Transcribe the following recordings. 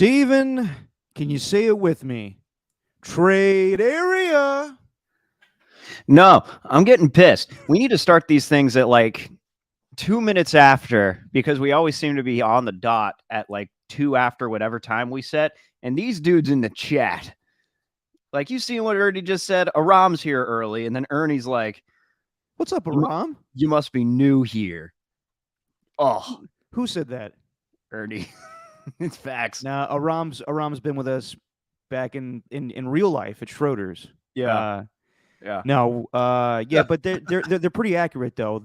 Steven, can you say it with me? Trade area. No, I'm getting pissed. We need to start these things at like 2 minutes after because we always seem to be on the dot at like 2 after whatever time we set. And these dudes in the chat, like you seen what Ernie just said? Aram's here early, and then Ernie's like, What's up, Aram? "You must be new here." Oh, Who said that? Ernie, it's facts. Now, Aram's been with us back in real life at Schroeder's. Yeah, yeah. No, yeah, but they're pretty accurate though.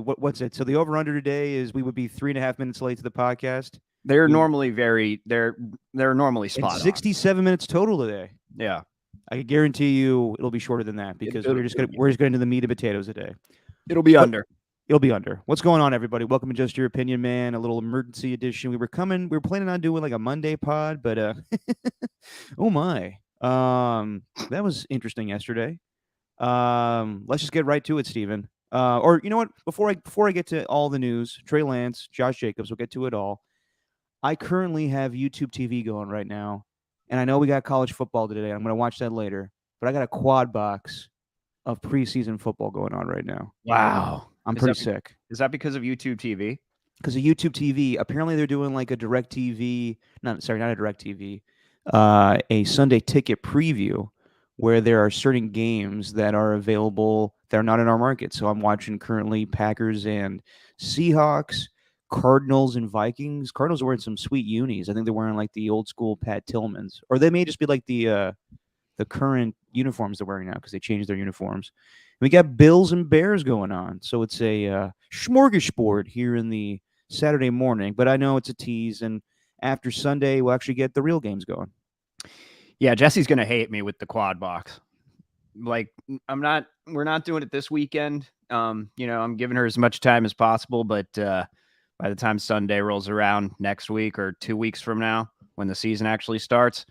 What's it? So the over under today is we would be 3.5 minutes late to the podcast. They're normally they're normally And spot on. 67 minutes total today. Yeah, I can guarantee you it'll be shorter than that because we're just going to the meat and potatoes today. it'll be under. It'll be under. What's going on, everybody? Welcome to Just Your Opinion, man. A little emergency edition. We were planning on doing like a Monday pod, but oh my. That was interesting yesterday. Let's just get right to it, Steven. Or you know what? Before I get to all the news, Trey Lance, Josh Jacobs, we'll get to it all. I currently have YouTube TV going right now, and I know we got college football today. I'm going to watch that later, but I got a quad box of preseason football going on right now. Wow. I'm pretty sick. Is that because of YouTube TV? Because of YouTube TV, apparently they're doing like a Direct TV, not a Direct TV, a Sunday Ticket preview where there are certain games that are available that are not in our market. So I'm watching currently Packers and Seahawks, Cardinals and Vikings. Cardinals are wearing some sweet unis. I think they're wearing like the old school Pat Tillmans, or they may just be like the current uniforms they're wearing now because they changed their uniforms. And we got Bills and Bears going on, so it's a smorgasbord here in the Saturday morning. But I know it's a tease, and after Sunday we'll actually get the real games going. Yeah, Jesse's gonna hate me with the quad box. Like, we're not doing it this weekend. I'm giving her as much time as possible, but by the time Sunday rolls around next week or 2 weeks from now, when the season actually starts,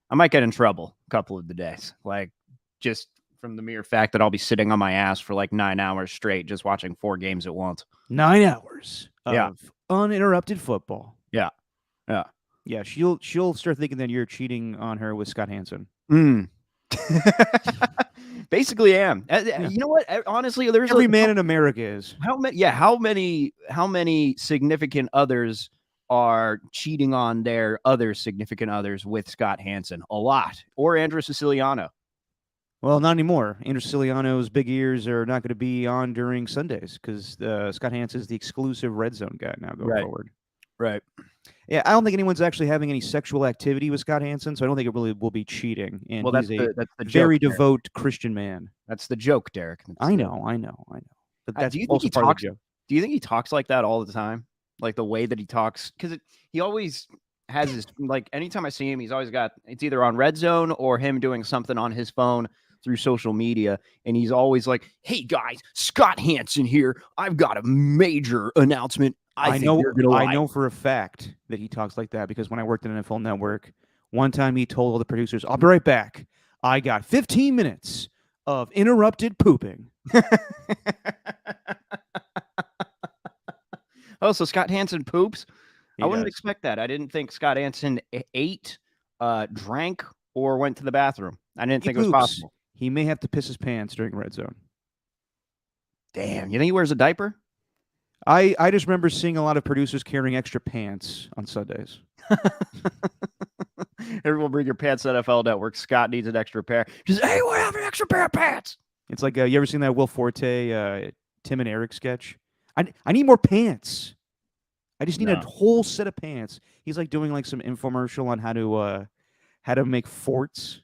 I might get in trouble a couple of the days. Like, just from the mere fact that I'll be sitting on my ass for like 9 hours straight, just watching 4 games at once. 9 hours of uninterrupted football. Yeah. Yeah, she'll start thinking that you're cheating on her with Scott Hansen. Basically am. You know what? Honestly, there's every man in America is. How many significant others are cheating on their other significant others with Scott Hansen? A lot. Or Andrew Siciliano. Well, not anymore. Andrew Siciliano's big ears are not going to be on during Sundays because Scott Hansen is the exclusive red zone guy now going forward. Right. Yeah, I don't think anyone's actually having any sexual activity with Scott Hansen, so I don't think it really will be cheating. And that's he's the very joke, devout Christian man. That's the joke, Derek. I know. But that's do you think also he part talks? of the joke. Do you think he talks like that all the time? Like the way that he talks? Because he always has his, like, anytime I see him, he's always got, it's either on Red Zone or him doing something on his phone through social media, and he's always like, "Hey guys, Scott Hansen here. I've got a major announcement." I know for a fact that he talks like that because when I worked at NFL Network, one time he told all the producers, "I'll be right back. I got 15 minutes of interrupted pooping." Oh, so Scott Hansen poops? He I wouldn't does. expect that. I didn't think Scott Hansen ate, drank, or went to the bathroom. I didn't think it was possible. He may have to piss his pants during Red Zone. Damn, you think he wears a diaper? I just remember seeing a lot of producers carrying extra pants on Sundays. Everyone bring your pants to NFL Network. Scott needs an extra pair. Just, hey, we have an extra pair of pants. It's like, you ever seen that Will Forte, Tim and Eric sketch? I need more pants. I just need a whole set of pants. He's like doing like some infomercial on how to make forts,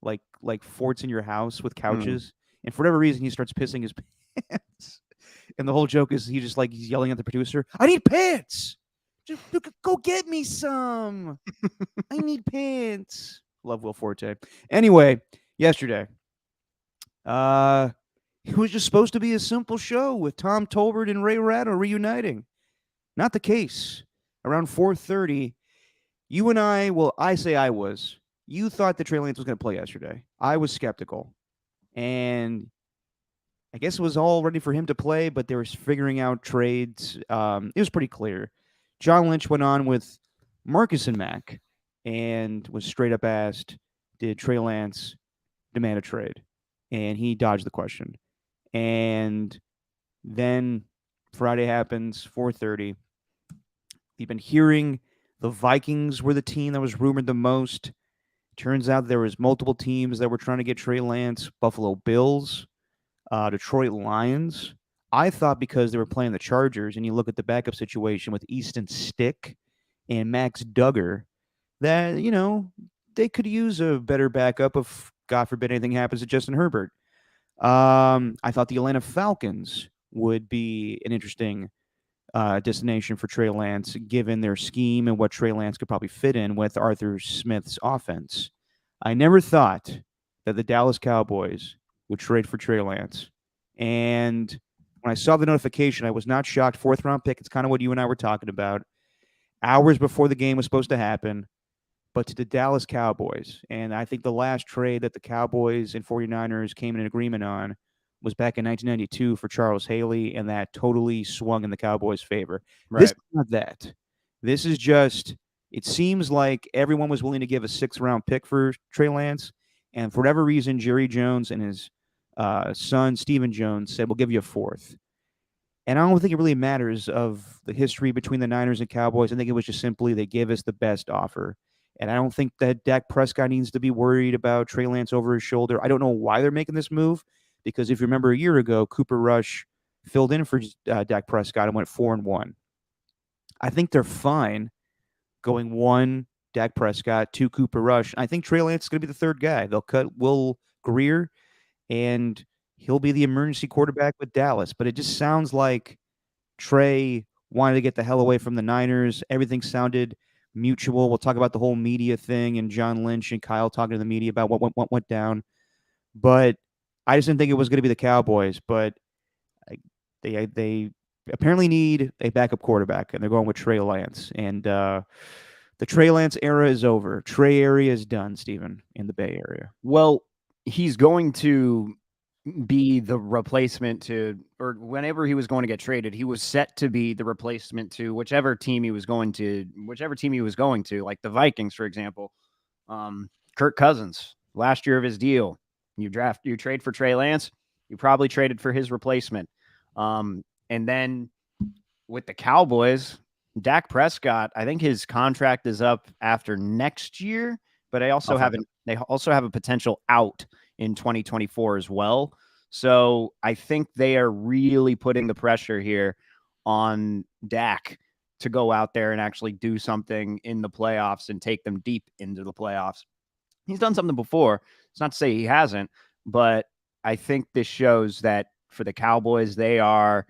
like forts in your house with couches. And for whatever reason, he starts pissing his pants. And the whole joke is he's yelling at the producer, "I need pants! Just go get me some! I need pants!" Love Will Forte. Anyway, yesterday, it was just supposed to be a simple show with Tom Tolbert and Ray Ratto reuniting. Not the case. Around 4:30, you and I was. You thought that Trey Lance was going to play yesterday. I was skeptical. And I guess it was all ready for him to play, but they were figuring out trades. It was pretty clear. John Lynch went on with Marcus and Mack, and was straight up asked, "Did Trey Lance demand a trade?" And he dodged the question. And then Friday happens, 4:30. We've been hearing the Vikings were the team that was rumored the most. Turns out there was multiple teams that were trying to get Trey Lance. Buffalo Bills, Detroit Lions. I thought because they were playing the Chargers, and you look at the backup situation with Easton Stick and Max Duggar, that they could use a better backup if God forbid anything happens to Justin Herbert. I thought the Atlanta Falcons would be an interesting destination for Trey Lance, given their scheme and what Trey Lance could probably fit in with Arthur Smith's offense. I never thought that the Dallas Cowboys would trade for Trey Lance. And when I saw the notification, I was not shocked. 4th-round pick. It's kind of what you and I were talking about. Hours before the game was supposed to happen, but to the Dallas Cowboys. And I think the last trade that the Cowboys and 49ers came in an agreement on was back in 1992 for Charles Haley, and that totally swung in the Cowboys' favor. Right. This is not that. This is just, it seems like everyone was willing to give a 6th-round pick for Trey Lance, and for whatever reason, Jerry Jones and his son, Stephen Jones, said, we'll give you a 4th. And I don't think it really matters of the history between the Niners and Cowboys. I think it was just simply they gave us the best offer. And I don't think that Dak Prescott needs to be worried about Trey Lance over his shoulder. I don't know why they're making this move, because if you remember a year ago, Cooper Rush filled in for Dak Prescott and went 4-1. I think they're fine going 1 Dak Prescott, 2 Cooper Rush. I think Trey Lance is going to be the 3rd guy. They'll cut Will Grier, and he'll be the emergency quarterback with Dallas. But it just sounds like Trey wanted to get the hell away from the Niners. Everything sounded mutual. We'll talk about the whole media thing and John Lynch and Kyle talking to the media about what went down. But I just didn't think it was going to be the Cowboys. But they apparently need a backup quarterback, and they're going with Trey Lance. And the Trey Lance era is over. Trey area is done, Stephen, in the Bay Area. Well, he's going to be the replacement to, or whenever he was going to get traded, he was set to be the replacement to whichever team he was going to, like the Vikings, for example. Kirk Cousins, last year of his deal, you trade for Trey Lance, you probably traded for his replacement. And then with the Cowboys, Dak Prescott, I think his contract is up after next year, but they also have a potential out in 2024 as well. So I think they are really putting the pressure here on Dak to go out there and actually do something in the playoffs and take them deep into the playoffs. He's done something before. It's not to say he hasn't, but I think this shows that for the Cowboys, they are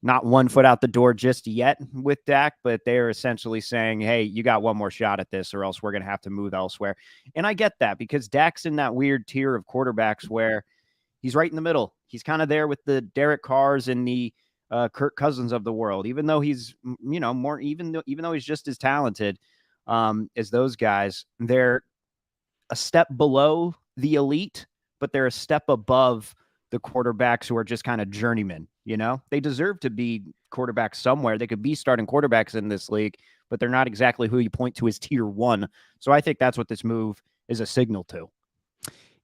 not 1 foot out the door just yet with Dak, but they're essentially saying, hey, you got one more shot at this or else we're going to have to move elsewhere. And I get that because Dak's in that weird tier of quarterbacks where he's right in the middle. He's kind of there with the Derek Carrs and the Kirk Cousins of the world, even though he's, more, even though he's just as talented as those guys, they're a step below the elite, but they're a step above the quarterbacks who are just kind of journeymen. They deserve to be quarterbacks somewhere. They could be starting quarterbacks in this league, but they're not exactly who you point to as tier 1. So I think that's what this move is a signal to.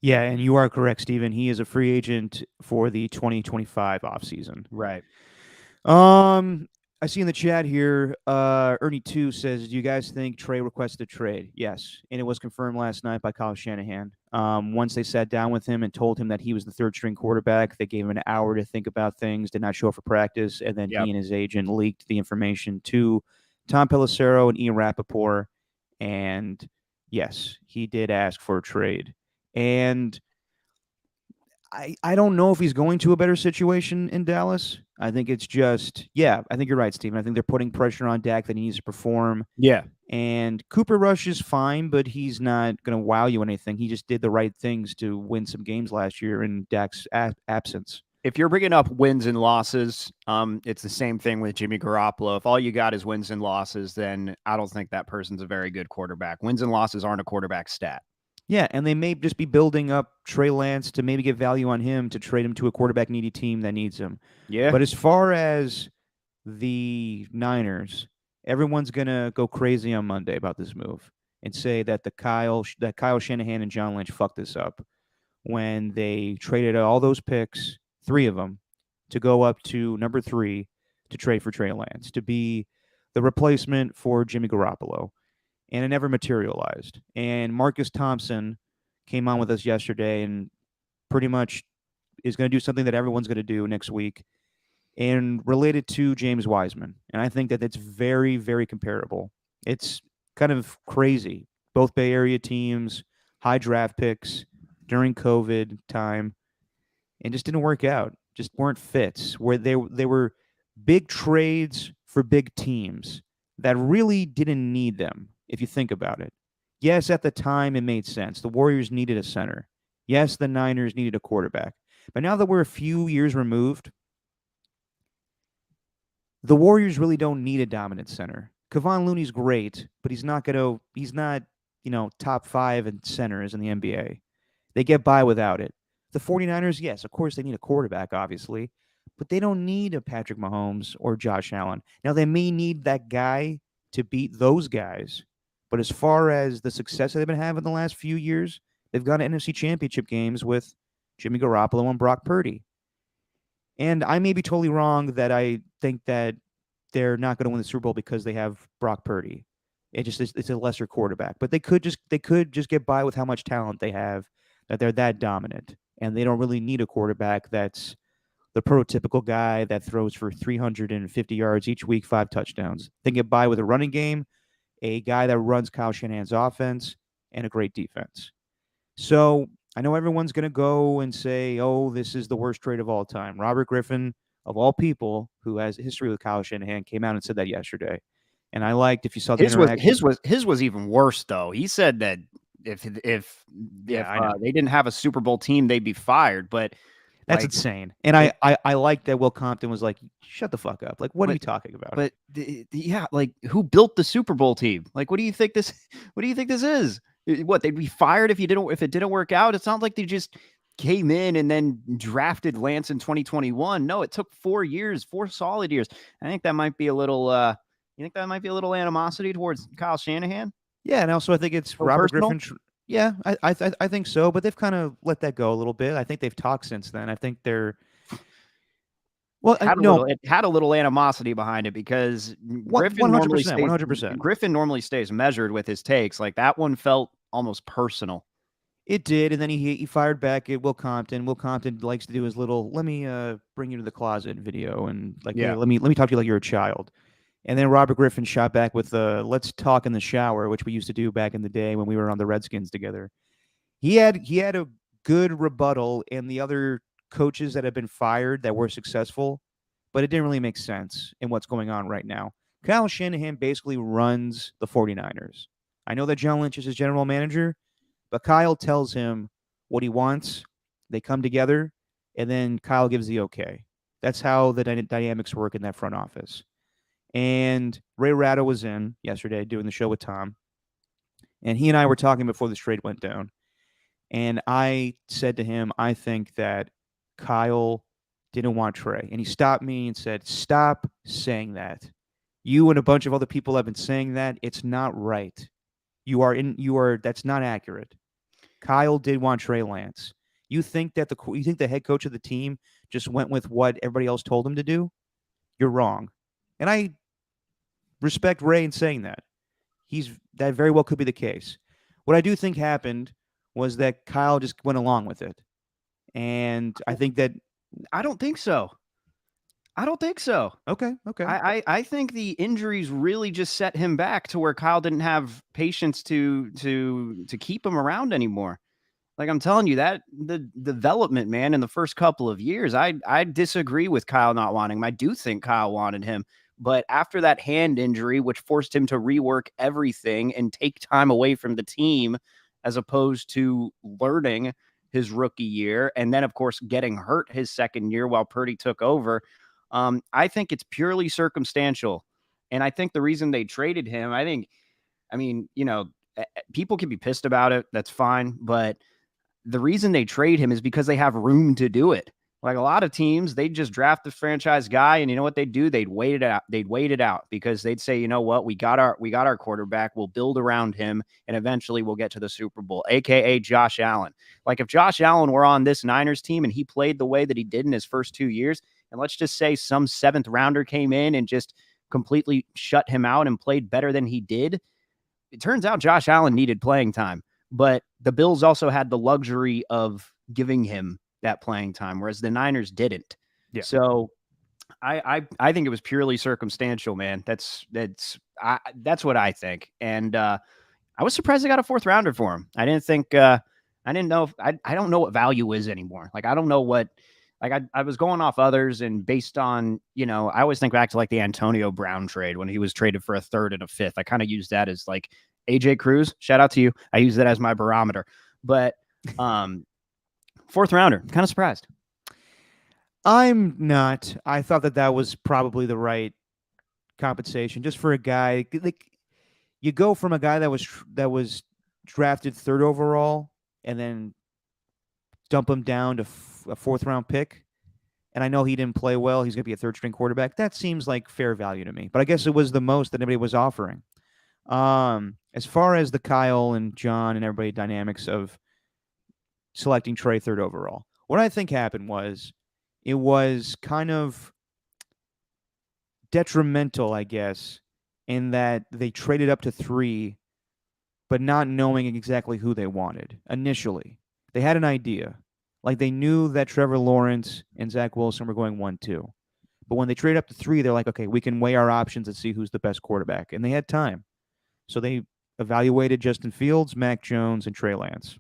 Yeah, and you are correct, Stephen. He is a free agent for the 2025 offseason. Right. I see in the chat here, Ernie2 says, do you guys think Trey requested a trade? Yes, and it was confirmed last night by Kyle Shanahan. Once they sat down with him and told him that he was the 3rd-string quarterback, they gave him an hour to think about things, did not show up for practice, and then he and his agent leaked the information to Tom Pelissero and Ian Rappaport, and yes, he did ask for a trade. And I don't know if he's going to a better situation in Dallas. I think it's just, I think you're right, Steven. I think they're putting pressure on Dak that he needs to perform. Yeah. And Cooper Rush is fine, but he's not going to wow you anything. He just did the right things to win some games last year in Dak's absence. If you're bringing up wins and losses, it's the same thing with Jimmy Garoppolo. If all you got is wins and losses, then I don't think that person's a very good quarterback. Wins and losses aren't a quarterback stat. Yeah, and they may just be building up Trey Lance to maybe get value on him to trade him to a quarterback-needy team that needs him. Yeah. But as far as the Niners, everyone's going to go crazy on Monday about this move. and say that Kyle Shanahan and John Lynch fucked this up when they traded all those picks, 3 of them, to go up to number 3 to trade for Trey Lance to be the replacement for Jimmy Garoppolo, and it never materialized. And Marcus Thompson came on with us yesterday and pretty much is going to do something that everyone's going to do next week and related to James Wiseman. And I think that it's very, very comparable. It's kind of crazy. Both Bay Area teams, high draft picks during COVID time, and just didn't work out. Just weren't fits. Where they were big trades for big teams that really didn't need them, if you think about it. Yes, at the time it made sense. The Warriors needed a center. Yes, the Niners needed a quarterback. But now that we're a few years removed, the Warriors really don't need a dominant center. Kevon Looney's great, but he's not, top 5 in centers in the NBA. They get by without it. The 49ers, yes, of course they need a quarterback, obviously, but they don't need a Patrick Mahomes or Josh Allen. Now, they may need that guy to beat those guys, but as far as the success that they've been having the last few years, they've gone to NFC Championship games with Jimmy Garoppolo and Brock Purdy. And I may be totally wrong that I think that they're not going to win the Super Bowl because they have Brock Purdy. It's a lesser quarterback, but they could just get by with how much talent they have, that they're that dominant, and they don't really need a quarterback that's the prototypical guy that throws for 350 yards each week, 5 touchdowns. They can get by with a running game, a guy that runs Kyle Shanahan's offense, and a great defense. So I know everyone's going to go and say, oh, this is the worst trade of all time. Robert Griffin, of all people, who has a history with Kyle Shanahan, came out and said that yesterday. And I liked, if you saw the interaction. His was even worse, though. He said that if they didn't have a Super Bowl team, they'd be fired. But that's insane. And I like that Will Compton was like, shut the fuck up. Like, what are you talking about? But who built the Super Bowl team? Like, what do you think this is? What, they'd be fired if it didn't work out? It's not like they just came in and then drafted Lance in 2021. No, it took 4 years, 4 solid years. I think that might be a little you think that might be a little animosity towards Kyle Shanahan? Yeah, and also I think it's Robert Griffin. Yeah, I think so, but they've kind of let that go a little bit. I think they've talked since then. I think they're it had a little animosity behind it because Griffin 100%. Griffin normally stays measured with his takes. Like, that one felt almost personal. It did, and then he fired back at Will Compton. Will Compton likes to do his little "let me bring you to the closet" video, and let me talk to you like you're a child. And then Robert Griffin shot back with "let's talk in the shower," which we used to do back in the day when we were on the Redskins together. He had a good rebuttal, and the other coaches that have been fired that were successful, but it didn't really make sense in what's going on right now. Kyle Shanahan basically runs the 49ers. I know that John Lynch is his general manager, but Kyle tells him what he wants. They come together, and then Kyle gives the okay. That's how the dynamics work in that front office. And Ray Ratto was in yesterday doing the show with Tom, and he and I were talking before this trade went down. And I said to him, I think that Kyle didn't want Trey. And he stopped me and said, stop saying that. You and a bunch of other people have been saying that. It's not right. That's not accurate. Kyle did want Trey Lance. You think the head coach of the team just went with what everybody else told him to do? You're wrong. And I respect Ray in saying that. That very well could be the case. What I do think happened was that Kyle just went along with it. And I think that... I don't think so. Okay. I think the injuries really just set him back to where Kyle didn't have patience to keep him around anymore. Like, I'm telling you, that the development, man, in the first couple of years, I disagree with Kyle not wanting him. I do think Kyle wanted him. But after that hand injury, which forced him to rework everything and take time away from the team, as opposed to learning his rookie year, and then, of course, getting hurt his second year while Purdy took over, I think it's purely circumstantial. And I think the reason they traded him, people can be pissed about it. That's fine. But the reason they trade him is because they have room to do it. Like a lot of teams, they just draft the franchise guy, and you know what they'd do? They'd wait it out. They'd wait it out because they'd say, you know what, we got our quarterback. We'll build around him, and eventually we'll get to the Super Bowl, aka Josh Allen. Like if Josh Allen were on this Niners team and he played the way that he did in his first 2 years, and let's just say some 7th rounder came in and just completely shut him out and played better than he did, it turns out Josh Allen needed playing time, but the Bills also had the luxury of giving him that playing time, whereas the Niners didn't. Yeah. So I think it was purely circumstantial, man. That's what I think. And I was surprised they got a 4th rounder for him. I didn't think I didn't know if I don't know what value is anymore. Like I don't know what I was going off others, and based on, I always think back to like the Antonio Brown trade when he was traded for a 3rd and a 5th. I kind of use that as like AJ Cruz, shout out to you. I use that as my barometer. But 4th rounder, kind of surprised. I'm not. I thought that was probably the right compensation just for a guy. Like you go from a guy that was drafted 3rd overall and then dump him down to a 4th round pick. And I know he didn't play well. He's going to be a 3rd string quarterback. That seems like fair value to me. But I guess it was the most that anybody was offering. As far as the Kyle and John and everybody dynamics of selecting Trey 3rd overall, what I think happened was it was kind of detrimental, I guess, in that they traded up to 3, but not knowing exactly who they wanted initially. They had an idea. Like they knew that Trevor Lawrence and Zach Wilson were going 1-2. But when they traded up to 3, they're like, okay, we can weigh our options and see who's the best quarterback. And they had time. So they evaluated Justin Fields, Mac Jones, and Trey Lance.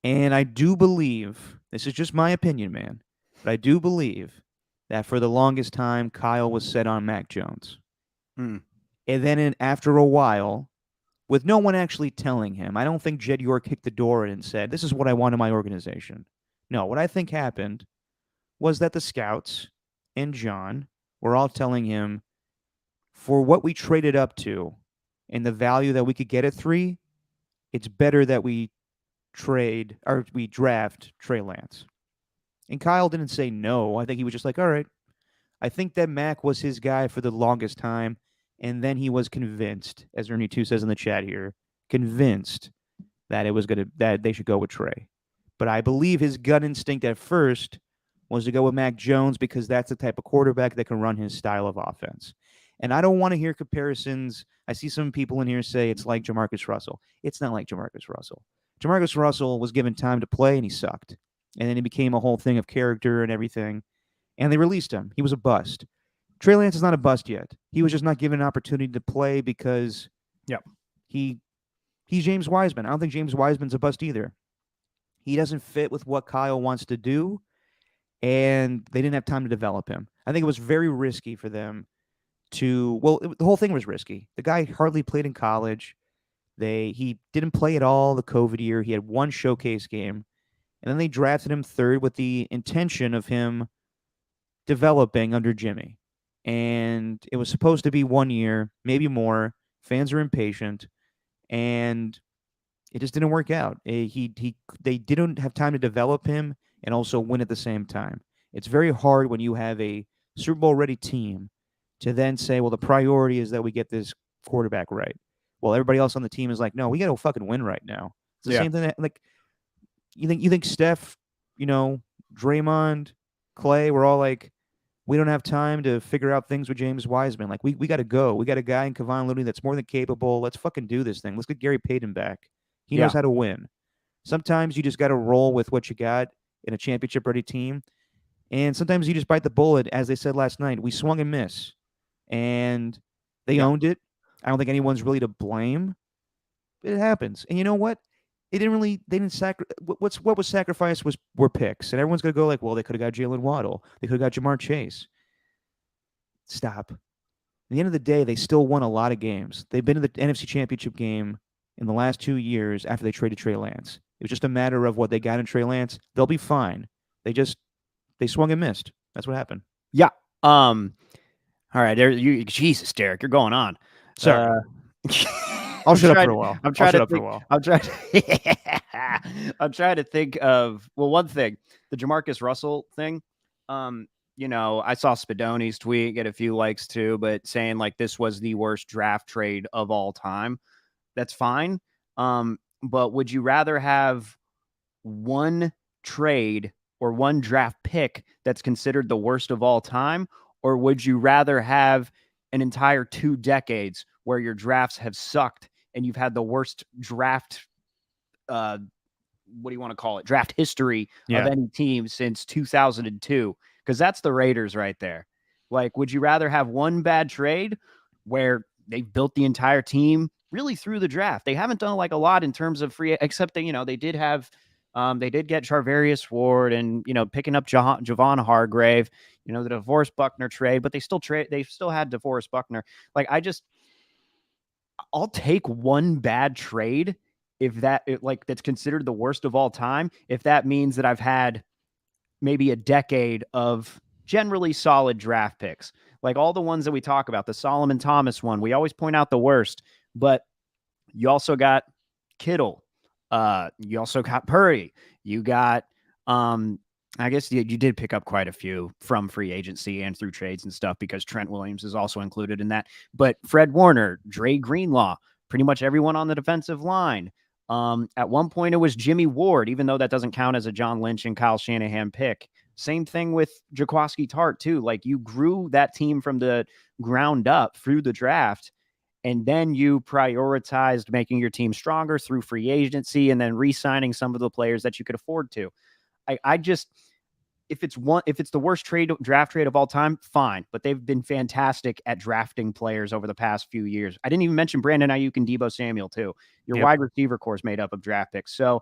And I do believe, this is just my opinion, man, but I do believe that for the longest time, Kyle was set on Mac Jones. And then after a while, with no one actually telling him, I don't think Jed York kicked the door in and said, this is what I want in my organization. No, what I think happened was that the scouts and John were all telling him, for what we traded up to and the value that we could get at 3, it's better that we draft Trey Lance. And Kyle didn't say no. I think he was just like, all right. I think that Mac was his guy for the longest time. And then he was convinced, as Ernie 2 says in the chat here, convinced that that they should go with Trey. But I believe his gut instinct at first was to go with Mac Jones because that's the type of quarterback that can run his style of offense. And I don't want to hear comparisons. I see some people in here say it's like Jamarcus Russell. It's not like Jamarcus Russell. Jamarcus Russell was given time to play and he sucked. And then it became a whole thing of character and everything. And they released him. He was a bust. Trey Lance is not a bust yet. He was just not given an opportunity to play because he's James Wiseman. I don't think James Wiseman's a bust either. He doesn't fit with what Kyle wants to do, and they didn't have time to develop him. I think it was very risky for them the whole thing was risky. The guy hardly played in college. He didn't play at all the COVID year. He had 1 showcase game, and then they drafted him 3rd with the intention of him developing under Jimmy. And it was supposed to be 1 year, maybe more. Fans are impatient, and it just didn't work out. They didn't have time to develop him and also win at the same time. It's very hard when you have a Super Bowl ready team to then say, well, the priority is that we get this quarterback right. Well, everybody else on the team is like, no, we got to fucking win right now. It's the same thing. Like you think Steph, Draymond, Clay, we're all like, we don't have time to figure out things with James Wiseman. Like, we got to go. We got a guy in Kevon Looney that's more than capable. Let's fucking do this thing. Let's get Gary Payton back. He knows how to win. Sometimes you just got to roll with what you got in a championship-ready team. And sometimes you just bite the bullet. As they said last night, we swung and missed. And they owned it. I don't think anyone's really to blame. But it happens. And you know what? What was sacrificed were picks. And everyone's going to go like, well, they could have got Jalen Waddle. They could have got Jamar Chase. Stop. At the end of the day, they still won a lot of games. They've been in the NFC Championship game in the last 2 years after they traded Trey Lance. It was just a matter of what they got in Trey Lance. They'll be fine. They swung and missed. That's what happened. Yeah. All right. Jesus, Derek, you're going on. Sorry. I'll shut up for a while. I'm trying to I'm trying to think of one thing, the Jamarcus Russell thing. I saw Spadoni's tweet get a few likes too, but saying like this was the worst draft trade of all time. That's fine. But would you rather have one trade or one draft pick that's considered the worst of all time, or would you rather have an entire 2 decades where your drafts have sucked and you've had the worst draft what do you want to call it? Draft history of any team since 2002, because that's the Raiders right there. Like, would you rather have one bad trade where they've built the entire team really through the draft? They haven't done like a lot in terms of free, except that, they did have, they did get Charvarius Ward and, picking up Javon Hargrave, the DeForest Buckner trade, but they still had DeForest Buckner. Like, I'll take one bad trade if that's considered the worst of all time, if that means that I've had maybe a decade of generally solid draft picks. Like all the ones that we talk about, the Solomon Thomas one, we always point out the worst, but you also got Kittle. You also got Purdy. You got, I guess you did pick up quite a few from free agency and through trades and stuff because Trent Williams is also included in that. But Fred Warner, Dre Greenlaw, pretty much everyone on the defensive line. At one point, it was Jimmy Ward, even though that doesn't count as a John Lynch and Kyle Shanahan pick. Same thing with Jaquiski Tartt, too. Like you grew that team from the ground up through the draft, and then you prioritized making your team stronger through free agency and then re-signing some of the players that you could afford to. I just, if it's the worst draft trade of all time, fine. But they've been fantastic at drafting players over the past few years. I didn't even mention Brandon Ayuk and Deebo Samuel too. Your wide receiver core is made up of draft picks. So,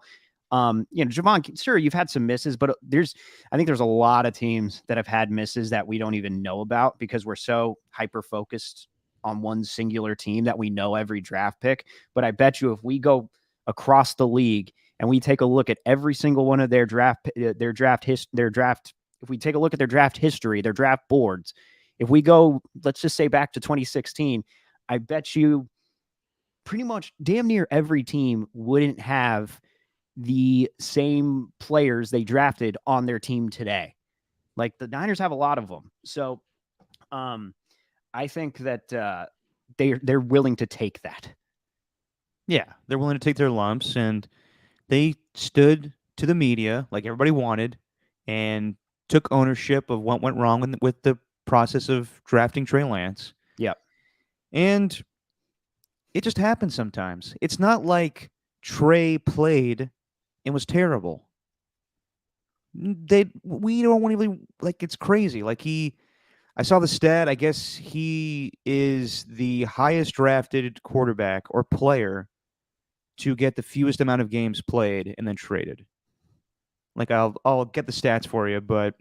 Javon, sure, you've had some misses, but I think there's a lot of teams that have had misses that we don't even know about because we're so hyper focused on one singular team that we know every draft pick. But I bet you if we go across the league and we take a look at every single one of if we take a look at their draft history, their draft boards, if we go, let's just say back to 2016, I bet you pretty much damn near every team wouldn't have the same players they drafted on their team today. Like the Niners have a lot of them. So I think that they're willing to take that. Yeah, they're willing to take their lumps, and they stood to the media like everybody wanted and took ownership of what went wrong with the process of drafting Trey Lance. Yep. And it just happens sometimes. It's not like Trey played and was terrible. We don't even, like, it's crazy. Like I saw the stat, I guess he is the highest drafted quarterback or player to get the fewest amount of games played and then traded. Like I'll get the stats for you, but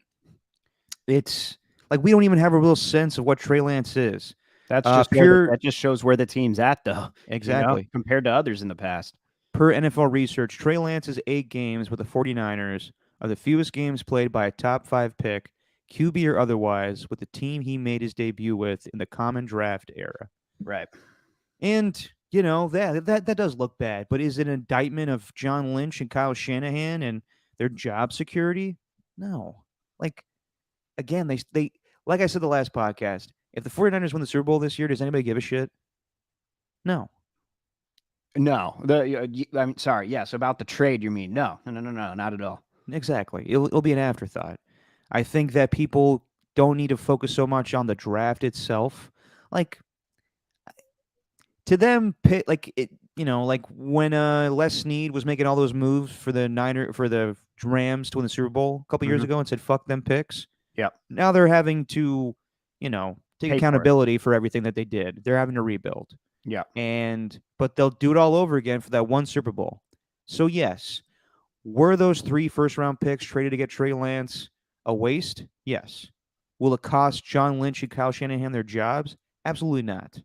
it's like we don't even have a real sense of what Trey Lance is. That's just that just shows where the team's at, though. Exactly. Compared to others in the past. Per NFL research, Trey Lance's 8 games with the 49ers are the fewest games played by a top 5 pick, QB or otherwise, with the team he made his debut with in the common draft era. Right. And that does look bad, but is it an indictment of John Lynch and Kyle Shanahan and their job security? No. Like, again, they like I said the last podcast, if the 49ers win the Super Bowl this year, does anybody give a shit? No. No. I'm sorry. Yes, about the trade, you mean? No, not at all. Exactly. It'll be an afterthought. I think that people don't need to focus so much on the draft itself. Like, to them, like when Les Snead was making all those moves for the Rams to win the Super Bowl a couple years ago and said fuck them picks. Yep. Now they're having to, take accountability for everything that they did. They're having to rebuild. Yeah. But they'll do it all over again for that one Super Bowl. So yes, were those 3 first-round picks traded to get Trey Lance a waste? Yes. Will it cost John Lynch and Kyle Shanahan their jobs? Absolutely not.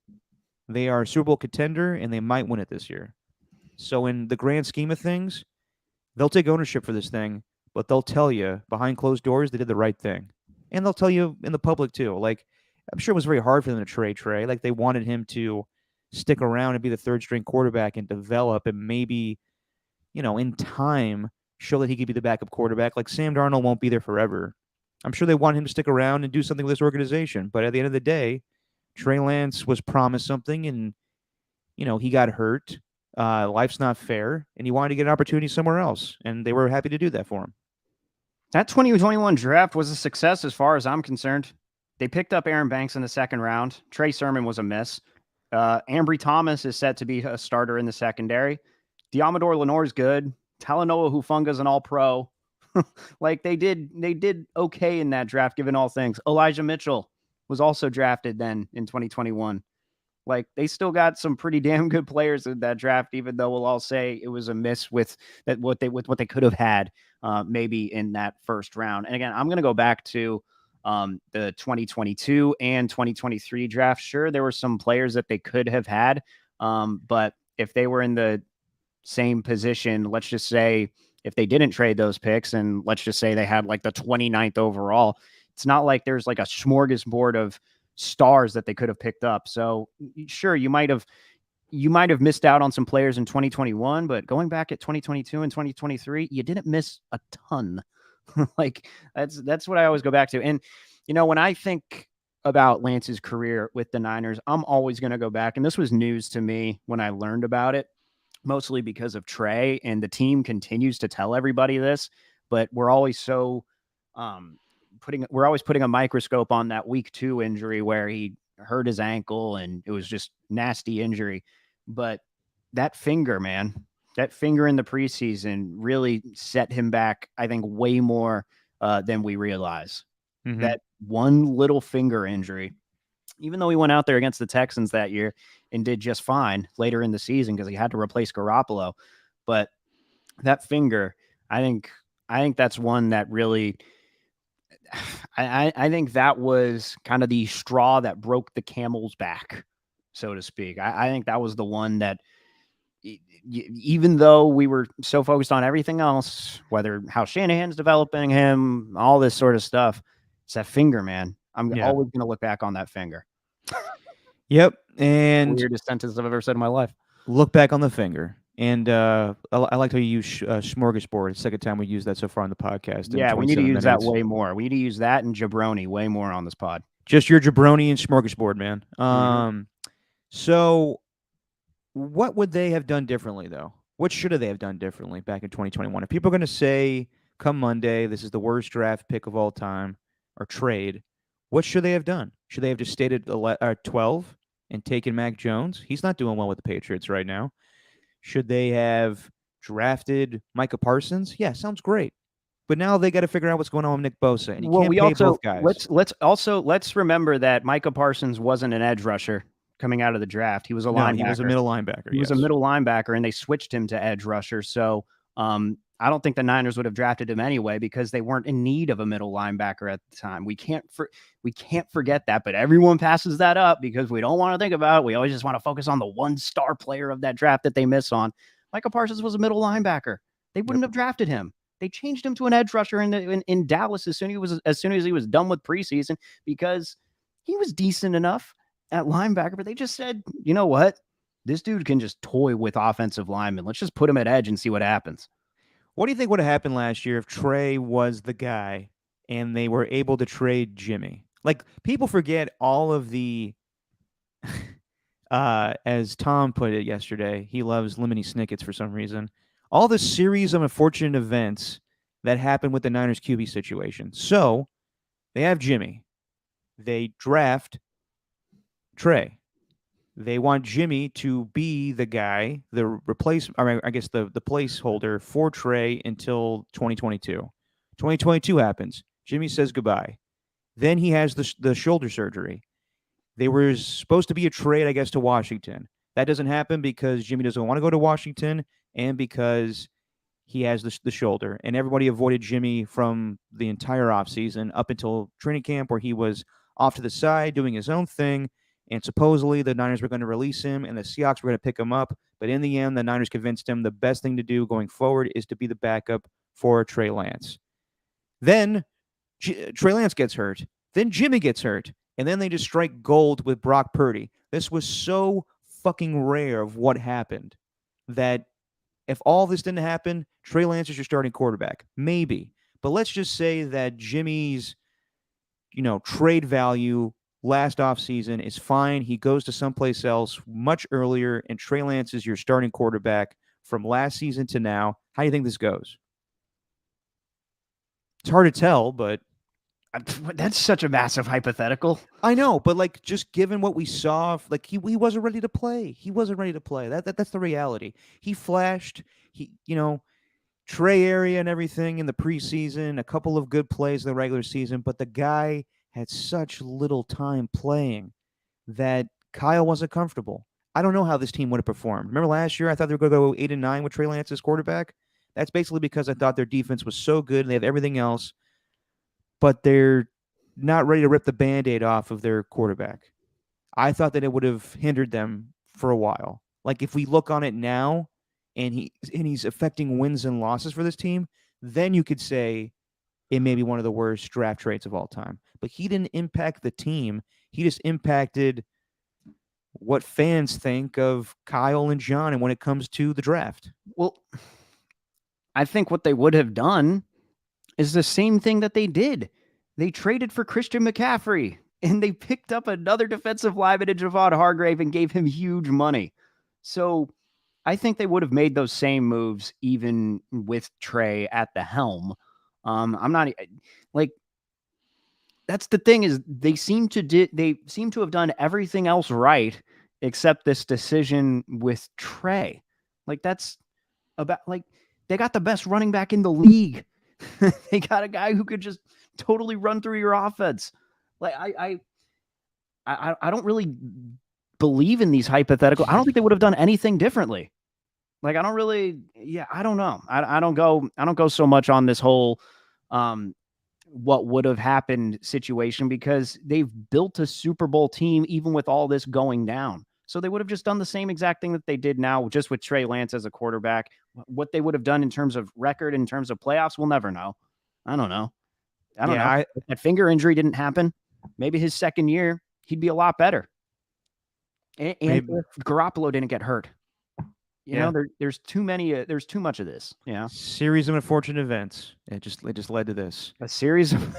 They are a Super Bowl contender, and they might win it this year. So in the grand scheme of things, they'll take ownership for this thing, but they'll tell you behind closed doors they did the right thing. And they'll tell you in the public too. Like, I'm sure it was very hard for them to trade Trey. Like, they wanted him to stick around and be the third-string quarterback and develop and maybe, in time, show that he could be the backup quarterback. Like Sam Darnold won't be there forever. I'm sure they want him to stick around and do something with this organization. But at the end of the day, Trey Lance was promised something, and he got hurt. Life's not fair, and he wanted to get an opportunity somewhere else, and they were happy to do that for him. That 2021 draft was a success as far as I'm concerned. They picked up Aaron Banks in the second round. Trey Sermon was a miss. Ambry Thomas is set to be a starter in the secondary. Diamador Lenore is good. Talanoa Hufunga's an all-pro. Like they did okay in that draft, given all things. Elijah Mitchell was also drafted then in 2021. Like they still got some pretty damn good players in that draft, even though we'll all say it was a miss with what they could have had maybe in that first round. And again, I'm going to go back to the 2022 and 2023 draft. Sure, there were some players that they could have had, but if they were in the same position, let's just say if they didn't trade those picks, and let's just say they had like the 29th overall, it's not like there's like a smorgasbord of stars that they could have picked up. So sure, you might have missed out on some players in 2021, but going back at 2022 and 2023, you didn't miss a ton. Like that's what I always go back to. And when I think about Lance's career with the Niners, I'm always going to go back, and this was news to me when I learned about it, mostly because of Trey, and the team continues to tell everybody this, but we're always so putting a microscope on that week 2 injury where he hurt his ankle and it was just nasty injury. But that finger, man, that finger in the preseason really set him back, I think, way more than we realize. Mm-hmm. That one little finger injury, even though he went out there against the Texans that year and did just fine later in the season because he had to replace Garoppolo. But that finger, I think that's one that really, I think that was kind of the straw that broke the camel's back, so to speak. I think that was the one that, even though we were so focused on everything else, whether how Shanahan's developing him, all this sort of stuff, it's that finger, man. I'm always going to look back on that finger. Yep. And weirdest sentence I've ever said in my life. Look back on the finger. And I liked how you use smorgasbord. It's the second time we used that so far on the podcast. Yeah, we need to use that way more. We need to use that and jabroni way more on this pod. Just your jabroni and smorgasbord, man. So what would they have done differently, though? What should they have done differently back in 2021? If people are going to say, come Monday, this is the worst draft pick of all time, or trade, what should they have done? Should they have just stayed at 12 and taken Mac Jones? He's not doing well with the Patriots right now. Should they have drafted Micah Parsons? Yeah, sounds great. But now they got to figure out what's going on with Nick Bosa, and you can't pay both guys. Let's remember that Micah Parsons wasn't an edge rusher coming out of the draft. He was a linebacker. He was a middle linebacker. He was a middle linebacker, and they switched him to edge rusher. So I don't think the Niners would have drafted him anyway because they weren't in need of a middle linebacker at the time. We can't forget that, but everyone passes that up because we don't want to think about it. We always just want to focus on the one star player of that draft that they miss on. Micah Parsons was a middle linebacker. They wouldn't have drafted him. They changed him to an edge rusher in Dallas as soon as he was done with preseason because he was decent enough at linebacker, but they just said, you know what? This dude can just toy with offensive linemen. Let's just put him at edge and see what happens. What do you think would have happened last year if Trey was the guy and they were able to trade Jimmy? Like, people forget all of the, as Tom put it yesterday, he loves Lemony Snickets for some reason, all the series of unfortunate events that happened with the Niners QB situation. So they have Jimmy. They draft Trey. They want Jimmy to be the guy, the replacement, I guess the placeholder for Trey until 2022. 2022 happens. Jimmy says goodbye. Then he has the shoulder surgery. They were supposed to be a trade, I guess, to Washington. That doesn't happen because Jimmy doesn't want to go to Washington and because he has the shoulder. And everybody avoided Jimmy from the entire offseason up until training camp where he was off to the side doing his own thing. And supposedly the Niners were going to release him and the Seahawks were going to pick him up. But in the end, the Niners convinced him the best thing to do going forward is to be the backup for Trey Lance. Then Trey Lance gets hurt. Then Jimmy gets hurt. And then they just strike gold with Brock Purdy. This was so fucking rare of what happened that if all this didn't happen, Trey Lance is your starting quarterback. Maybe. But let's just say that Jimmy's, trade value last offseason is fine. He goes to someplace else much earlier, and Trey Lance is your starting quarterback from last season to now. How do you think this goes? It's hard to tell, but That's such a massive hypothetical. I know, but like just given what we saw, like he wasn't ready to play. He wasn't ready to play. That's the reality. He flashed. Trey area and everything in the preseason, a couple of good plays in the regular season, but the guy had such little time playing that Kyle wasn't comfortable. I don't know how this team would have performed. Remember last year, I thought they were going to go 8-9 with Trey Lance as quarterback. That's basically because I thought their defense was so good and they have everything else, but they're not ready to rip the Band-Aid off of their quarterback. I thought that it would have hindered them for a while. Like if we look on it now and he's affecting wins and losses for this team, then you could say it may be one of the worst draft trades of all time. But he didn't impact the team. He just impacted what fans think of Kyle and John and when it comes to the draft. Well, I think what they would have done is the same thing that they did. They traded for Christian McCaffrey, and they picked up another defensive lineman in Javon Hargrave and gave him huge money. So I think they would have made those same moves even with Trey at the helm. I'm not like, that's the thing, is they seem to have done everything else right except this decision with Trey. Like that's about, like, they got the best running back in the league. They got a guy who could just totally run through your offense. Like I don't really believe in these hypothetical. I don't think they would have done anything differently. Like I don't really, I don't know. I don't go so much on this whole what would have happened situation, because they've built a Super Bowl team even with all this going down. So they would have just done the same exact thing that they did now, just with Trey Lance as a quarterback. What they would have done in terms of record, in terms of playoffs, we'll never know. I don't know. If that finger injury didn't happen, maybe his second year, he'd be a lot better. And if Garoppolo didn't get hurt. You know, there's too much of this. Yeah. Series of unfortunate events. It just led to this. A series of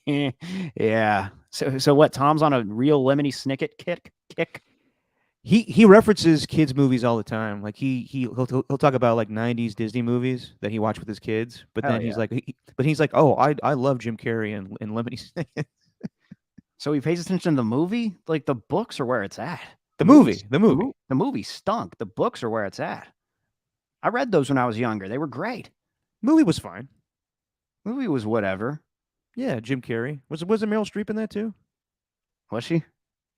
yeah. So what? Tom's on a real Lemony Snicket kick. He references kids movies all the time. Like he'll talk about like 90s Disney movies that he watched with his kids, but then he's like, oh, I love Jim Carrey and Lemony Snicket. So he pays attention to the movie? Like the books are where it's at. The movie. The movie stunk. The books are where it's at. I read those when I was younger. They were great. Movie was fine. Movie was whatever. Yeah, Jim Carrey. Was it Meryl Streep in that too? Was she?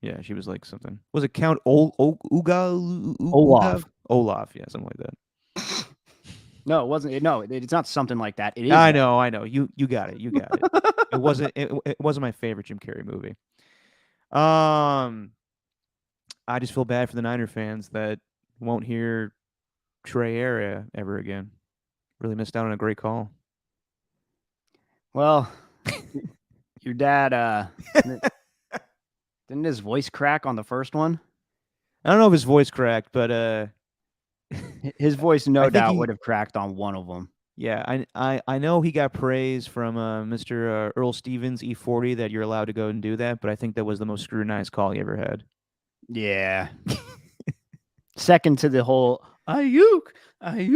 Yeah, she was like something. Was it Count Olaf? Olaf, yeah, something like that. No, it wasn't. No, it's not something like that. It is. I know. You got it. It wasn't. It wasn't my favorite Jim Carrey movie. I just feel bad for the Niner fans that won't hear Trey area ever again. Really missed out on a great call. Well, your dad didn't his voice crack on the first one? I don't know if his voice cracked, but his voice no doubt would have cracked on one of them. Yeah, I know he got praise from Mr. Earl Stevens, E40, that you're allowed to go and do that, but I think that was the most scrutinized call he ever had. Yeah. Second to the whole Ayuk thing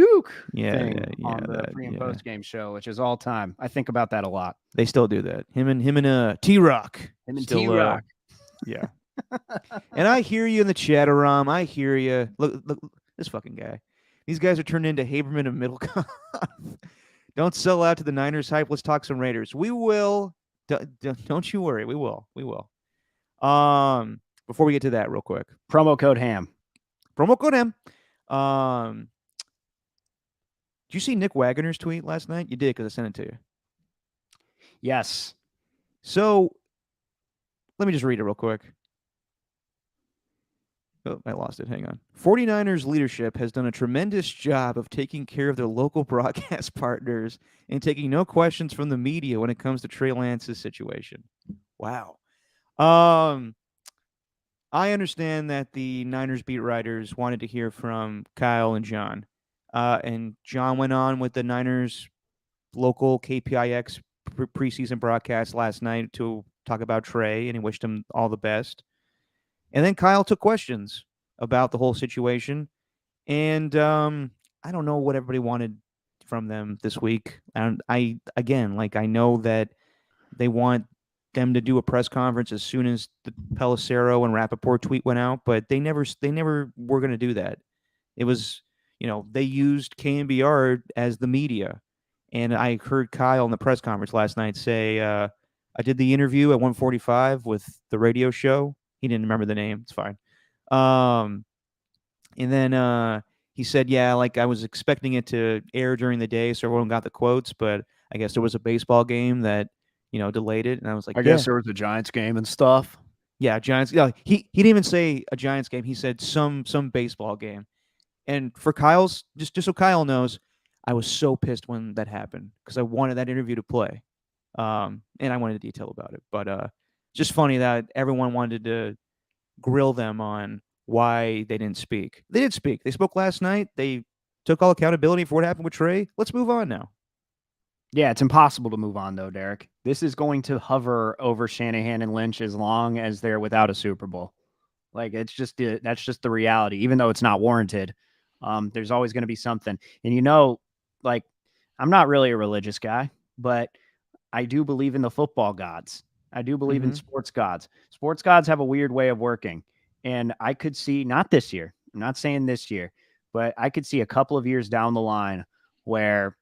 on the pre and post game show, which is all time. I think about that a lot. They still do that. Him and T-Rock. Him and T-Rock. Yeah. And I hear you in the chat, Aram. I hear you. Look, this fucking guy. These guys are turned into Haberman and Middlecoff. Don't sell out to the Niners hype. Let's talk some Raiders. We will. Don't you worry. We will. Before we get to that, real quick. Promo code HAM. Did you see Nick Wagner's tweet last night? You did, because I sent it to you. Yes. So let me just read it real quick. Oh, I lost it. Hang on. 49ers leadership has done a tremendous job of taking care of their local broadcast partners and taking no questions from the media when it comes to Trey Lance's situation. Wow. I understand that the Niners beat writers wanted to hear from Kyle and John. And John went on with the Niners local KPIX preseason broadcast last night to talk about Trey, and he wished him all the best. And then Kyle took questions about the whole situation, and I don't know what everybody wanted from them this week. And I again, like I know that they want them to do a press conference as soon as the Pelissero and Rappaport tweet went out, but they never were going to do that. It was, they used KNBR as the media. And I heard Kyle in the press conference last night say, I did the interview at 1:45 with the radio show. He didn't remember the name. It's fine. Um, and then he said, yeah, like I was expecting it to air during the day, so everyone got the quotes, but I guess there was a baseball game that, delayed it. And I was like, I yeah, guess there was a Giants game and stuff. yeah, Giants. Yeah, he didn't even say a Giants game. He said some baseball game. And for Kyle's, just so Kyle knows, I was so pissed when that happened because I wanted that interview to play, and I wanted detail about it. But just funny that everyone wanted to grill them on why they didn't speak. They did speak. They spoke last night. They took all accountability for what happened with Trey. Let's move on now. Yeah, it's impossible to move on though, Derek. This is going to hover over Shanahan and Lynch as long as they're without a Super Bowl. Like that's just the reality, even though it's not warranted. There's always going to be something. And like I'm not really a religious guy, but I do believe in the football gods. I do believe in sports gods. Sports gods have a weird way of working. And I could see, not this year, I'm not saying this year, but I could see a couple of years down the line where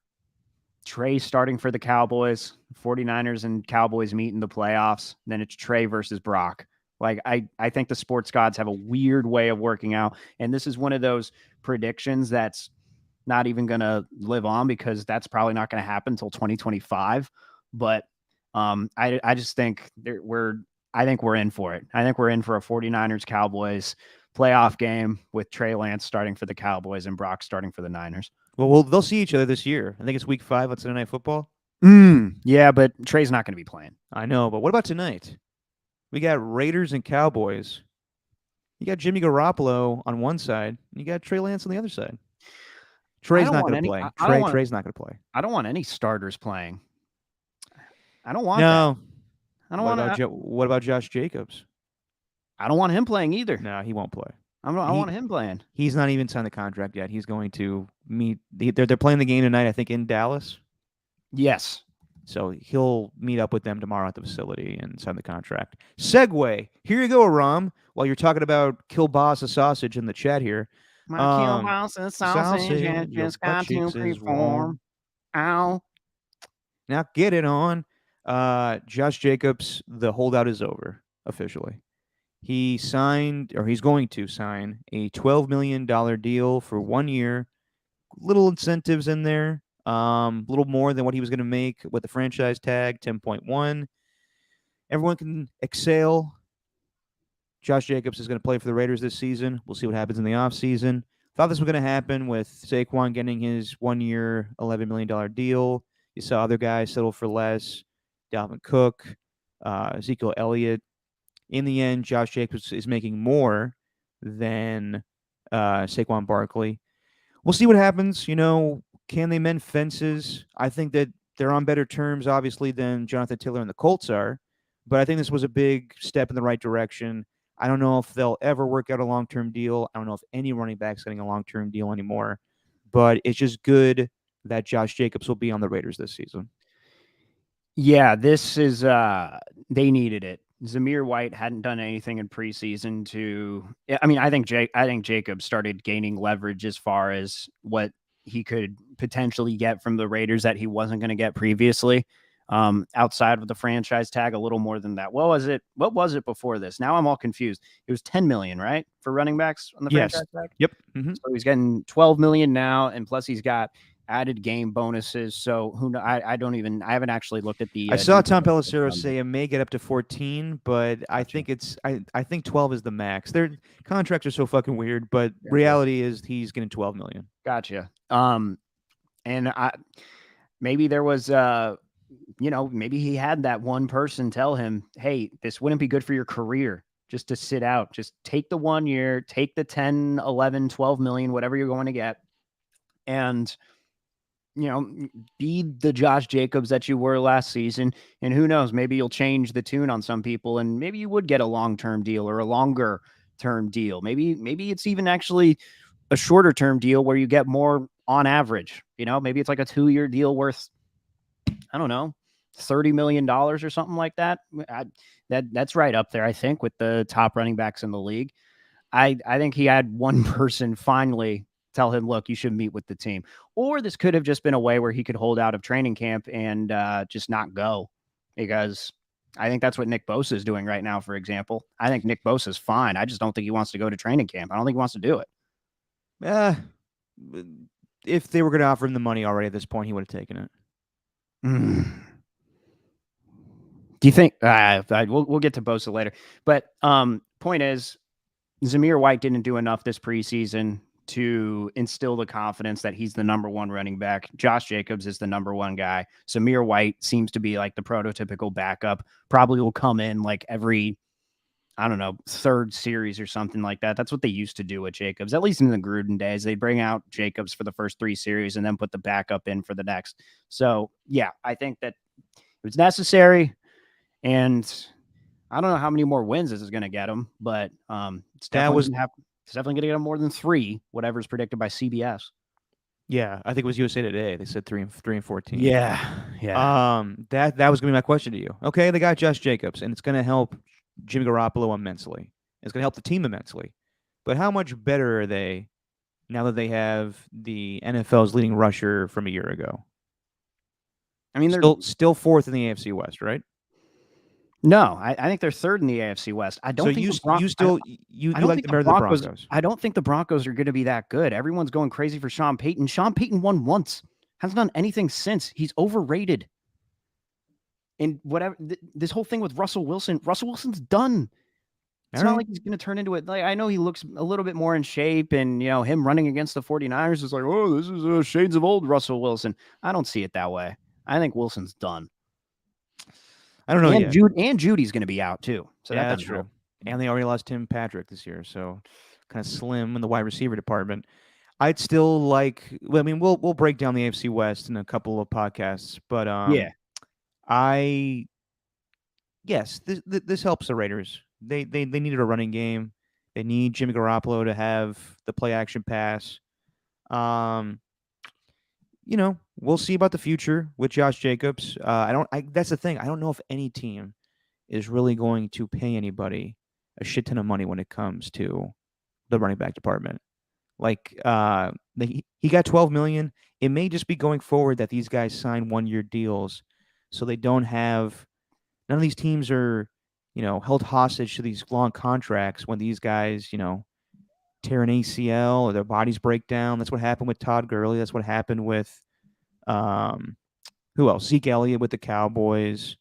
Trey starting for the Cowboys, 49ers and Cowboys meet in the playoffs. Then it's Trey versus Brock. Like I think the sports gods have a weird way of working out. And this is one of those predictions that's not even going to live on because that's probably not going to happen until 2025. But I just think I think we're in for it. I think we're in for a 49ers Cowboys playoff game with Trey Lance starting for the Cowboys and Brock starting for the Niners. Well, they'll see each other this year. I think it's week 5 on Sunday Night Football. Yeah, but Trey's not going to be playing. I know, but what about tonight? We got Raiders and Cowboys. You got Jimmy Garoppolo on one side, and you got Trey Lance on the other side. Trey's not going to play. Trey's not going to play. I don't want any starters playing. I don't want that. I don't want to. What about Josh Jacobs? I don't want him playing either. No, he won't play. I want him playing. He's not even signed the contract yet. He's going to meet. They're playing the game tonight, I think, in Dallas. Yes. So he'll meet up with them tomorrow at the facility and sign the contract. Segue. Here you go, Aram. While you're talking about kielbasa sausage in the chat here. My kielbasa sausage just got to reform. Ow. Now get it on. Josh Jacobs, the holdout is over officially. He signed, or he's going to sign, a $12 million deal for 1 year. Little incentives in there. A little more than what he was going to make with the franchise tag, 10.1. Everyone can exhale. Josh Jacobs is going to play for the Raiders this season. We'll see what happens in the offseason. Thought this was going to happen with Saquon getting his 1 year, $11 million deal. You saw other guys settle for less. Dalvin Cook, Ezekiel Elliott. In the end, Josh Jacobs is making more than Saquon Barkley. We'll see what happens. Can they mend fences? I think that they're on better terms, obviously, than Jonathan Taylor and the Colts are. But I think this was a big step in the right direction. I don't know if they'll ever work out a long-term deal. I don't know if any running back's getting a long-term deal anymore. But it's just good that Josh Jacobs will be on the Raiders this season. Yeah, this is they needed it. Zamir White hadn't done anything in preseason I think Jacobs started gaining leverage as far as what he could potentially get from the Raiders that he wasn't going to get previously. Outside of the franchise tag, a little more than that. What was it before this? Now I'm all confused. It was 10 million, right? For running backs on the franchise tag? Yep. Mm-hmm. So he's getting 12 million now, and plus he's got added game bonuses. So I haven't actually looked at the. I saw Tom Pelissero say it may get up to 14, but I think I think 12 is the max. Their contracts are so fucking weird, but reality is he's getting 12 million. Gotcha. And maybe there was maybe he had that one person tell him, hey, this wouldn't be good for your career just to sit out. Just take the 1 year, take the 10, 11, 12 million, whatever you're going to get. and be the Josh Jacobs that you were last season. And who knows, maybe you'll change the tune on some people, and maybe you would get a long-term deal or a longer term deal. Maybe it's even actually a shorter term deal where you get more on average. Maybe it's like a 2-year deal worth, I don't know, $30 million or something like that. That's right up there, I think, with the top running backs in the league. I think he had one person finally tell him, look, you should meet with the team. Or this could have just been a way where he could hold out of training camp and just not go, because I think that's what Nick Bosa is doing right now, for example. I think Nick Bosa is fine. I just don't think he wants to go to training camp. I don't think he wants to do it. If they were going to offer him the money already at this point, he would have taken it. Do you think we'll get to Bosa later, but point is, Zamir White didn't do enough this preseason to instill the confidence that he's the number one running back. Josh Jacobs is the number one guy. Zamir White seems to be like the prototypical backup, probably will come in like every, I don't know, third series or something like that. That's what they used to do with Jacobs, at least in the Gruden days. They'd bring out Jacobs for the first 3 series and then put the backup in for the next. So yeah, I think that it was necessary, and I don't know how many more wins this is going to get him, but it's definitely going to get him more than 3, whatever's predicted by CBS. Yeah, I think it was USA Today. They said 3 and 14. Yeah. That was going to be my question to you. Okay, they got Josh Jacobs, and it's going to help Jimmy Garoppolo immensely. It's going to help the team immensely. But how much better are they now that they have the NFL's leading rusher from a year ago? I mean, they're still 4th in the AFC West, right? No, I think they're 3rd in the AFC West. I don't think you like the Broncos. I don't think the Broncos are going to be that good. Everyone's going crazy for Sean Payton. Sean Payton won once, hasn't done anything since. He's overrated. And whatever this whole thing with Russell Wilson's done. It's not like he's going to turn into it. Like, I know he looks a little bit more in shape, and him running against the 49ers is like, oh, this is shades of old Russell Wilson. I don't see it that way. I think Wilson's done. I don't know yet. And Judy's going to be out too. So that's true. And they already lost Tim Patrick this year, so kind of slim in the wide receiver department. I'd still like. Well, I mean, we'll break down the AFC West in a couple of podcasts, but this helps the Raiders. They needed a running game. They need Jimmy Garoppolo to have the play action pass. We'll see about the future with Josh Jacobs. That's the thing. I don't know if any team is really going to pay anybody a shit ton of money when it comes to the running back department. Like, he got $12 million. It may just be going forward that these guys sign 1-year deals, so they don't have. None of these teams are, held hostage to these long contracts when these guys, tear an ACL or their bodies break down. That's what happened with Todd Gurley. That's what happened with, who else? Zeke Elliott with the Cowboys,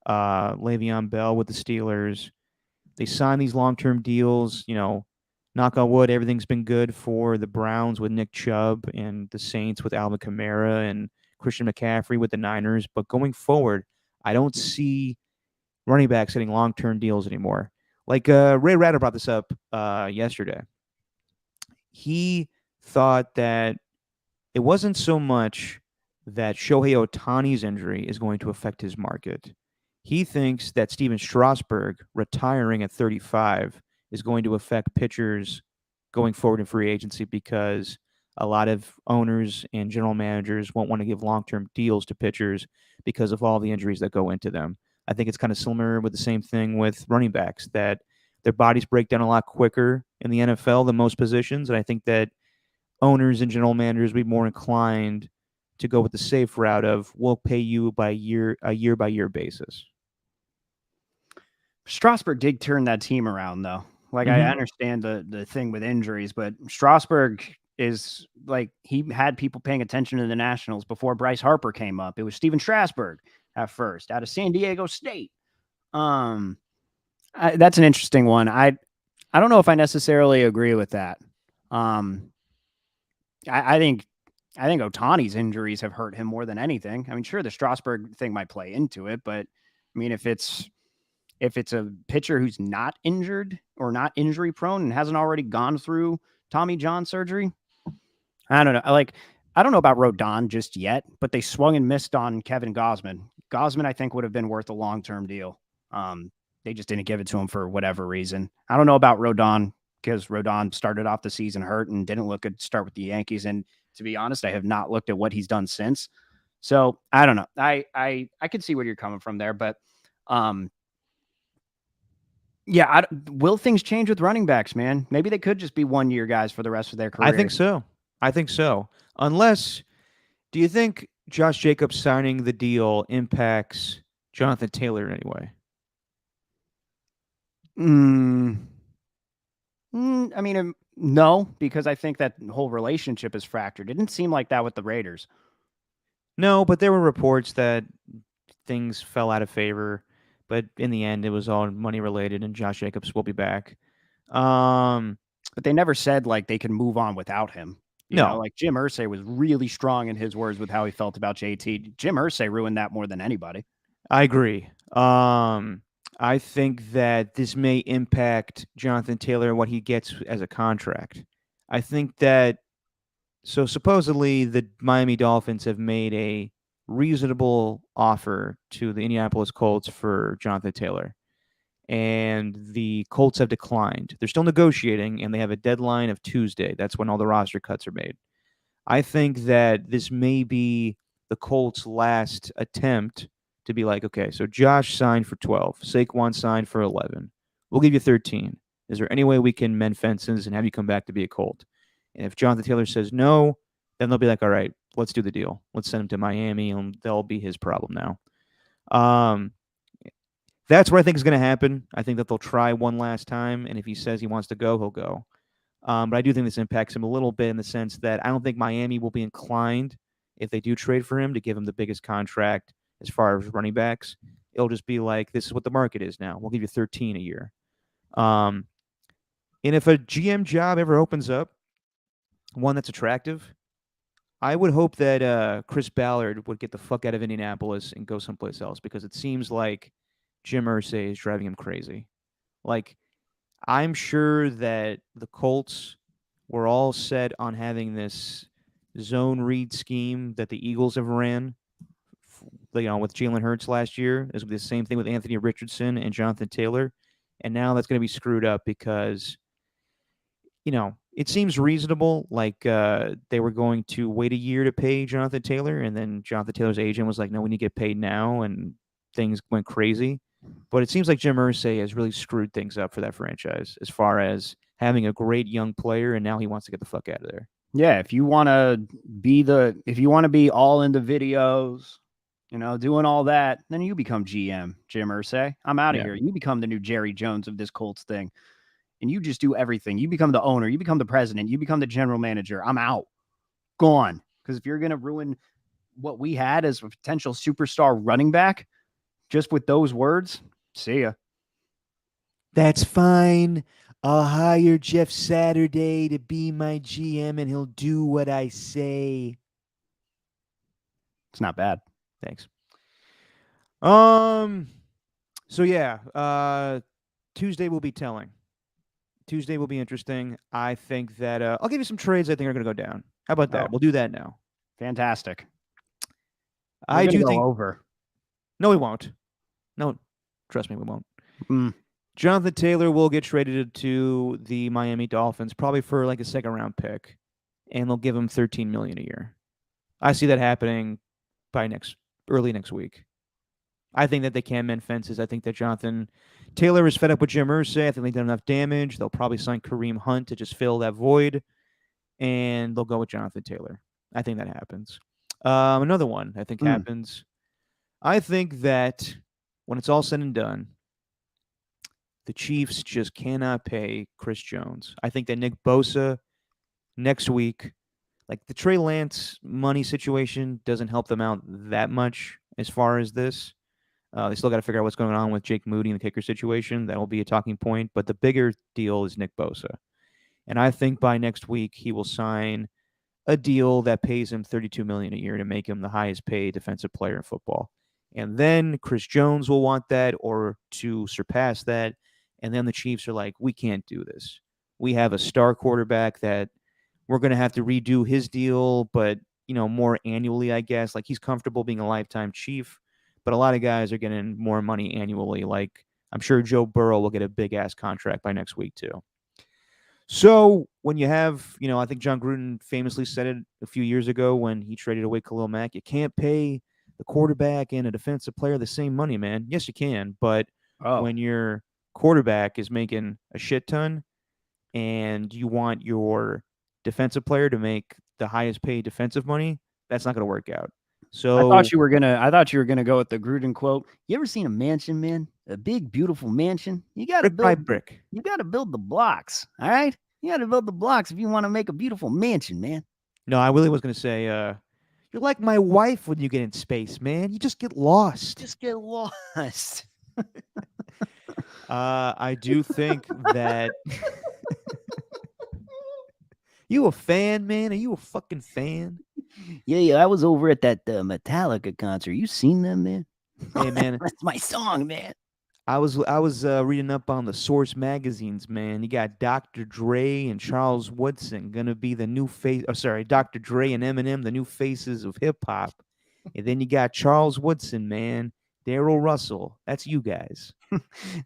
Le'Veon Bell with the Steelers. They sign these long-term deals. Knock on wood, everything's been good for the Browns with Nick Chubb and the Saints with Alvin Kamara and Christian McCaffrey with the Niners. But going forward, I don't see running backs getting long-term deals anymore. Like Ray Ratner brought this up yesterday. He thought that it wasn't so much that Shohei Ohtani's injury is going to affect his market. He thinks that Steven Strasburg retiring at 35 is going to affect pitchers going forward in free agency, because a lot of owners and general managers won't want to give long-term deals to pitchers because of all the injuries that go into them. I think it's kind of similar with the same thing with running backs, that their bodies break down a lot quicker in the NFL than most positions. And I think that owners and general managers will be more inclined to go with the safe route of, we'll pay you a year-by-year basis. Strasburg did turn that team around, though. Like, I understand the thing with injuries, but Strasburg is like, he had people paying attention to the Nationals before Bryce Harper came up. It was Steven Strasburg at first, out of San Diego State. That's an interesting one. I don't know if I necessarily agree with that. I think Ohtani's injuries have hurt him more than anything. I mean, sure, the Strasburg thing might play into it, but I mean, if it's a pitcher who's not injured or not injury prone and hasn't already gone through Tommy John surgery, I don't know. I don't know about Rodon just yet, but they swung and missed on Kevin Gosman. Gosman, I think, would have been worth a long-term deal. They just didn't give it to him for whatever reason. I don't know about Rodon because Rodon started off the season hurt and didn't look good to start with the Yankees. And to be honest, I have not looked at what he's done since. So I don't know. I could see where you're coming from there, but yeah, will things change with running backs, man? Maybe they could just be 1-year guys for the rest of their career. I think so. I think so. Unless, do you think Josh Jacobs signing the deal impacts Jonathan Taylor in any way? I mean, no, because I think that whole relationship is fractured. It didn't seem like that with the Raiders. No, but there were reports that things fell out of favor. But in the end, it was all money related, and Josh Jacobs will be back. But they never said like they could move on without him. You know, like Jim Irsay was really strong in his words with how he felt about JT. Jim Irsay ruined that more than anybody. I agree. I think that this may impact Jonathan Taylor and what he gets as a contract. I think that so supposedly the Miami Dolphins have made a reasonable offer to the Indianapolis Colts for Jonathan Taylor. And the Colts have declined. They're still negotiating, and they have a deadline of Tuesday. That's when all the roster cuts are made. I think that this may be the Colts' last attempt to be like, okay, so Josh signed for 12. Saquon signed for 11. We'll give you 13. Is there any way we can mend fences and have you come back to be a Colt? And if Jonathan Taylor says no, then they'll be like, all right, let's do the deal. Let's send him to Miami, and that'll be his problem now. That's what I think is going to happen. I think that they'll try one last time, and if he says he wants to go, he'll go. But I do think this impacts him a little bit in the sense that I don't think Miami will be inclined, if they do trade for him, to give him the biggest contract as far as running backs. It'll just be like, this is what the market is now. We'll give you 13 a year. And if a GM job ever opens up, one that's attractive, I would hope that Chris Ballard would get the fuck out of Indianapolis and go someplace else, because it seems like Jim Irsay is driving him crazy. Like, I'm sure that the Colts were all set on having this zone read scheme that the Eagles have ran, with Jalen Hurts last year. It's the same thing with Anthony Richardson and Jonathan Taylor. And now that's going to be screwed up because, it seems reasonable. Like they were going to wait a year to pay Jonathan Taylor, and then Jonathan Taylor's agent was like, no, we need to get paid now, and things went crazy. But it seems like Jim Irsay has really screwed things up for that franchise as far as having a great young player, and now he wants to get the fuck out of there. Yeah, if you want to be all in the videos, doing all that, then you become GM, Jim Irsay. I'm out of here. You become the new Jerry Jones of this Colts thing, and you just do everything. You become the owner. You become the president. You become the general manager. I'm out. Gone. Because if you're going to ruin what we had as a potential superstar running back, just with those words, see ya. That's fine. I'll hire Jeff Saturday to be my GM, and he'll do what I say. It's not bad. Thanks. So yeah, Tuesday will be telling. Tuesday will be interesting. I think that I'll give you some trades I think are going to go down. How about that? We'll do that now. Fantastic. I do think over. No, we won't. No, trust me, we won't. Jonathan Taylor will get traded to the Miami Dolphins, probably for like a second-round pick, and they'll give him $13 million a year. I see that happening by early next week. I think that they can mend fences. I think that Jonathan Taylor is fed up with Jim Irsay. I think they've done enough damage. They'll probably sign Kareem Hunt to just fill that void, and they'll go with Jonathan Taylor. I think that happens. Another one I think happens. I think that when it's all said and done, the Chiefs just cannot pay Chris Jones. I think that Nick Bosa next week, like the Trey Lance money situation doesn't help them out that much as far as this. They still got to figure out what's going on with Jake Moody and the kicker situation. That will be a talking point. But the bigger deal is Nick Bosa. And I think by next week, he will sign a deal that pays him $32 million a year to make him the highest paid defensive player in football. And then Chris Jones will want that or to surpass that. And then the Chiefs are like, we can't do this. We have a star quarterback that we're going to have to redo his deal, but more annually, I guess. Like he's comfortable being a lifetime Chief, but a lot of guys are getting more money annually. Like I'm sure Joe Burrow will get a big ass contract by next week too. So when you have, I think John Gruden famously said it a few years ago when he traded away Khalil Mack, you can't pay the quarterback and a defensive player the same money, man. Yes, you can, but Oh, when your quarterback is making a shit ton and you want your defensive player to make the highest paid defensive money, that's not going to work out. So I thought you were gonna go with the Gruden quote. You ever seen a mansion, man? A big, beautiful mansion. brick by brick. You gotta build the blocks. All right, you gotta build the blocks if you want to make a beautiful mansion, man. No, I really was going to say, you're like my wife when you get in space, man. You just get lost. Just get lost. I do think that you a fan, man. Are you a fucking fan? Yeah. I was over at that Metallica concert. You seen them, man? Hey, man. That's my song, man. I was reading up on the Source magazines, man. You got Dr. Dre and Charles Woodson gonna be the new face. Oh, sorry, Dr. Dre and Eminem, the new faces of hip hop. And then you got Charles Woodson, man. Daryl Russell. That's you guys.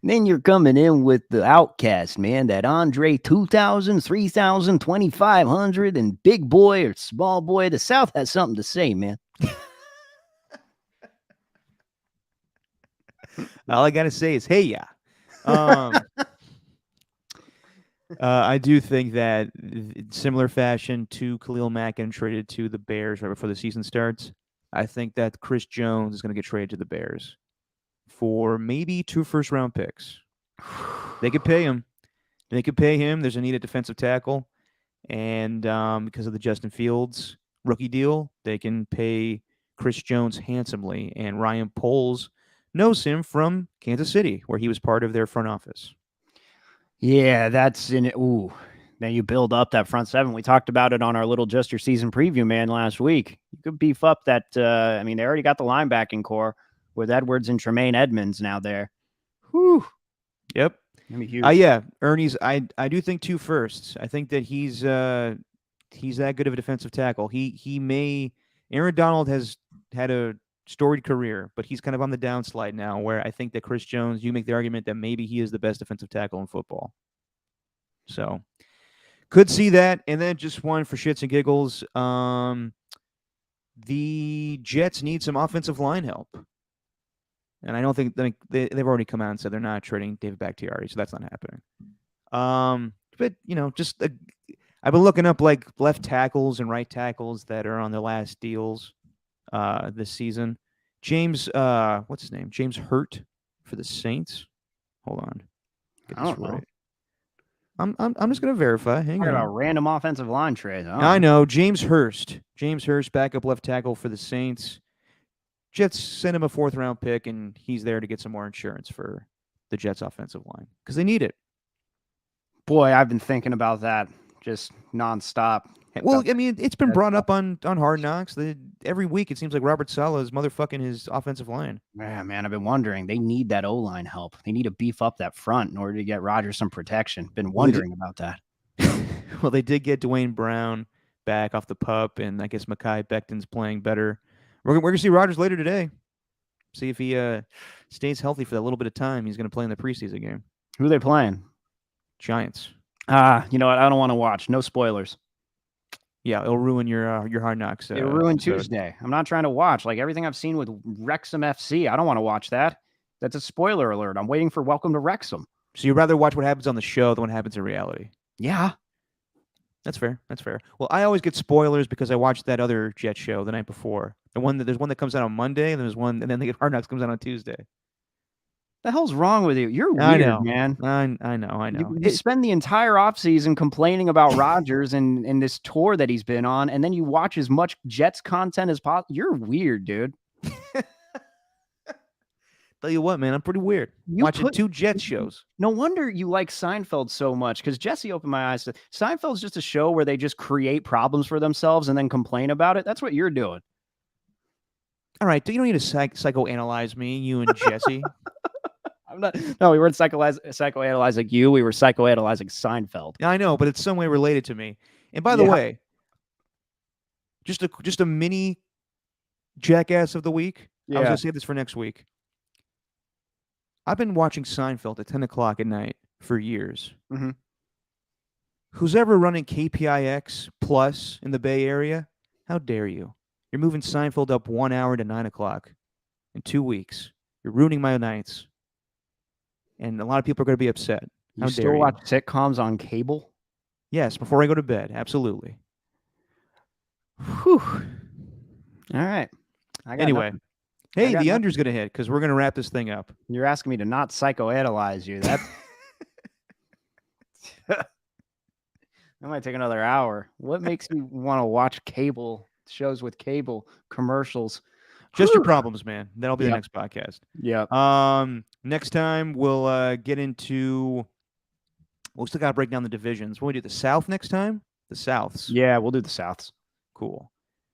Then you're coming in with the Outcast, man. That Andre 2000, 3000, 2500, and Big Boy or Small Boy. The South has something to say, man. All I gotta say is, hey, yeah. I do think that in similar fashion to Khalil Mack getting traded to the Bears right before the season starts, I think that Chris Jones is going to get traded to the Bears for maybe 2 first-round picks. They could pay him. They could pay him. There's a need at defensive tackle, and because of the Justin Fields rookie deal, they can pay Chris Jones handsomely. And Ryan Poles knows him from Kansas City, where he was part of their front office. Yeah, that's in it. Ooh, then you build up that front seven. We talked about it on our little Just Your Season preview, man, last week. You could beef up that. I mean, they already got the linebacking core with Edwards and Tremaine Edmonds now there. Whew. Yep. Gonna be huge. Yeah, Ernie's. I do think 2 firsts. I think that he's that good of a defensive tackle. He may. Aaron Donald has had a storied career, but he's kind of on the downslide now. Where I think that Chris Jones, you make the argument that maybe he is the best defensive tackle in football. So could see that, and then just one for shits and giggles. The Jets need some offensive line help. And I don't think they've already come out and said they're not trading David Bakhtiari, so that's not happening. But just I've been looking up like left tackles and right tackles that are on their last deals this season. James, what's his name? James Hurt for the Saints. Hold on, I don't know. I'm just gonna verify. Hang Talking on. about random offensive line trades. I know James Hurst. James Hurst, backup left tackle for the Saints. Jets sent him a 4th-round pick, and he's there to get some more insurance for the Jets' offensive line because they need it. Boy, I've been thinking about that just nonstop. Well, I mean, it's been brought up on Hard Knocks. Every week, it seems like Robert Saleh is motherfucking his offensive line. Yeah, man, I've been wondering. They need that O-line help. They need to beef up that front in order to get Rodgers some protection. Been wondering about that. Well, they did get Dwayne Brown back off the pup, and I guess Mekhi Becton's playing better. We're going to see Rodgers later today. See if he stays healthy for that little bit of time he's going to play in the preseason game. Who are they playing? Giants. You know what? I don't want to watch. No spoilers. Yeah, it'll ruin your Hard Knocks. It'll ruin episode. Tuesday. I'm not trying to watch. Like everything I've seen with Wrexham FC, I don't want to watch that. That's a spoiler alert. I'm waiting for Welcome to Wrexham. So you'd rather watch what happens on the show than what happens in reality? Yeah. That's fair. That's fair. Well, I always get spoilers because I watched that other Jet show the night before. There's one that comes out on Monday, and there's one, and then the Hard Knocks comes out on Tuesday. The hell's wrong with you? You're weird, I know. man. I know. You spend the entire offseason complaining about Rodgers and this tour that he's been on, and then you watch as much Jets content as possible. You're weird, dude. Tell you what, man, I'm pretty weird. Watching 2 Jets shows. No wonder you like Seinfeld so much, because Jesse opened my eyes to Seinfeld's just a show where they just create problems for themselves and then complain about it. That's what you're doing. All right, you don't need to psychoanalyze me, you and Jesse. I'm not. No, we weren't psychoanalyzing you. We were psychoanalyzing Seinfeld. I know, but it's some way related to me. And by the way, just a mini jackass of the week. I was gonna say this for next week. I've been watching Seinfeld at 10 o'clock at night for years. Mhm. Who's ever running KPIX Plus in the Bay Area? How dare you? You're moving Seinfeld up 1 hour to 9 o'clock in 2 weeks. You're ruining my nights. And a lot of people are going to be upset. You How still dare you? watch sitcoms on cable? Yes, before I go to bed. Absolutely. Whew. All right. I got Anyway, nothing. hey, got the nothing. under's going to hit because we're going to wrap this thing up. You're asking me to not psychoanalyze you. That might take another hour. What makes you want to watch cable shows with cable commercials? Just your Whew. problems, man. That'll be the Yep. next podcast. Yep. Next time we'll get into. We'll still got to break down the divisions. What we do the South next time? The Souths. Yeah, we'll do the Souths. Cool.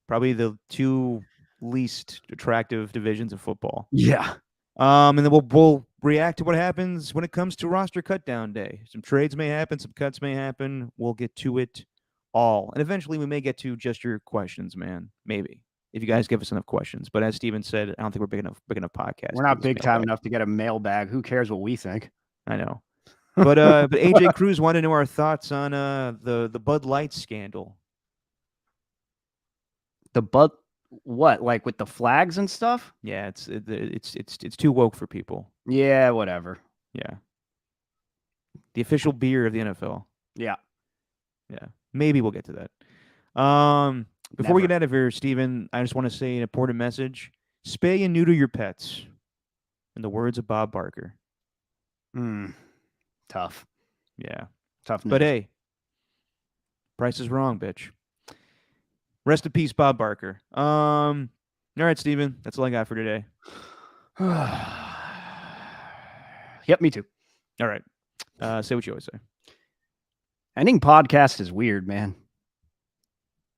Probably the two least attractive divisions of football. Yeah. And then we'll react to what happens when it comes to roster cutdown day. Some trades may happen, some cuts may happen. We'll get to it all. And eventually we may get to just your questions, man. Maybe. If you guys give us enough questions. But as Steven said, I don't think we're big enough podcast. We're not big time enough to get a mailbag. Who cares what we think? I know. But AJ Cruz wanted to know our thoughts on the Bud Light scandal. The Bud what? Like with the flags and stuff? Yeah, it's too woke for people. Yeah, whatever. Yeah. The official beer of the NFL. Yeah. Yeah. Maybe we'll get to that. Before we get out of here, Steven, I just want to say an important message. Spay and neuter your pets. In the words of Bob Barker. Tough. Yeah. Tough news. But hey, price is wrong, bitch. Rest in peace, Bob Barker. All right, Steven. That's all I got for today. Yep, me too. All right. Say what you always say. Ending podcast is weird, man.